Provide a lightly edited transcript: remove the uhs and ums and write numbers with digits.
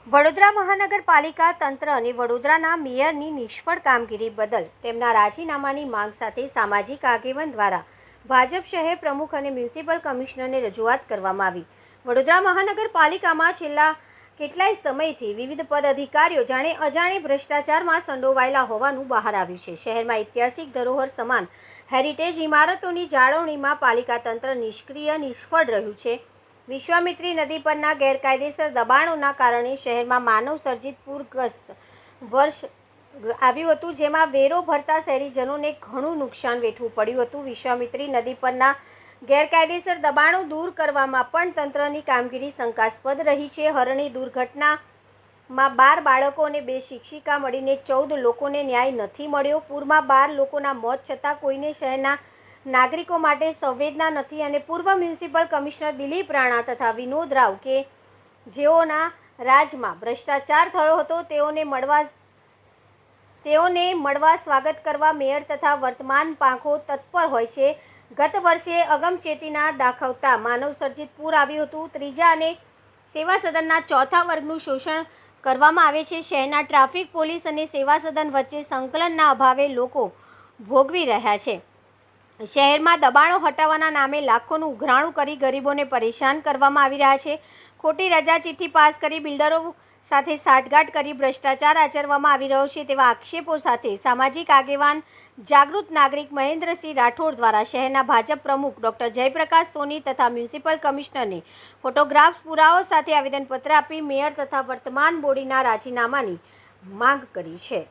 વડોદરા મહાનગરપાલિકા તંત્ર અને વડોદરાના મેયરની નિષ્ફળ કામગીરી બદલ તેમના રાજીનામાની માંગ સાથે સામાજિક આગેવાન દ્વારા ભાજપ શહેર પ્રમુખ અને મ્યુનિસિપલ કમિશનરને રજૂઆત કરવામાં આવી। વડોદરા મહાનગરપાલિકામાં છેલ્લા કેટલાય સમયથી વિવિધ પદ અધિકારીઓ જાણે અજાણે ભ્રષ્ટાચારમાં સંડોવાયેલા હોવાનું બહાર આવ્યું છે। શહેરમાં ઐતિહાસિક ધરોહર સમાન હેરિટેજ ઇમારતોની જાળવણીમાં પાલિકા તંત્ર નિષ્ફળ રહ્યું છે। વિશ્વામિત્રી નદી પરના ગેરકાયદેસર દબાણોના કારણે શહેરમાં માનવ સર્જિત પૂરગ્રસ્ત વર્ષ આવ્યું હતું, જેમાં વેરો ભરતા શહેરીજનોને ઘણું નુકસાન વેઠવું પડ્યું હતું। વિશ્વામિત્રી નદી પરના ગેરકાયદેસર દબાણો દૂર કરવામાં પણ તંત્રની કામગીરી શંકાસ્પદ રહી છે। હરણી દુર્ઘટનામાં 12 બાળકો અને 2 શિક્ષિકા મળીને 14 લોકોને ન્યાય નથી મળ્યો। પૂરમાં 12 લોકોના મોત છતાં કોઈને શહેરના નાગરિકો માટે સંવેદના નથી અને પૂર્વ મ્યુનિસિપલ કમિશનર દિલીપ રાણા તથા વિનોદ રાવ કે જેઓના રાજમાં ભ્રષ્ટાચાર થયો હતો તેઓને મળવા સ્વાગત કરવા મેયર તથા વર્તમાન પાંખો તત્પર હોય છે। ગત વર્ષે અગમચેતીના દાખવતા માનવ સર્જિત પૂર આવ્યું હતું। ત્રીજા અને સેવા સદનના ચોથા વર્ગનું શોષણ કરવામાં આવે છે। શહેરના ટ્રાફિક પોલીસ અને સેવા સદન વચ્ચે સંકલનના અભાવે લોકો ભોગવી રહ્યા છે। શહેરમાં દબાણો હટાવવાના નામે લાખોનું ઉઘરાણું કરી ગરીબોને પરેશાન કરવામાં આવી રહ્યા છે। ખોટી રજા ચિઠ્ઠી પાસ કરી બિલ્ડરો સાથે સાઠગાંઠ કરી ભ્રષ્ટાચાર આચરવામાં આવી રહ્યો છે તેવા આક્ષેપો સાથે સામાજિક આગેવાન જાગૃત નાગરિક મહેન્દ્રસિંહ રાઠોડ દ્વારા શહેરના ભાજપ પ્રમુખ ડોક્ટર જયપ્રકાશ સોની તથા મ્યુનિસિપલ કમિશનરને ફોટોગ્રાફ્સ પુરાવો સાથે આવેદનપત્ર આપી મેયર તથા વર્તમાન બોડીના રાજીનામાની માંગ કરી છે।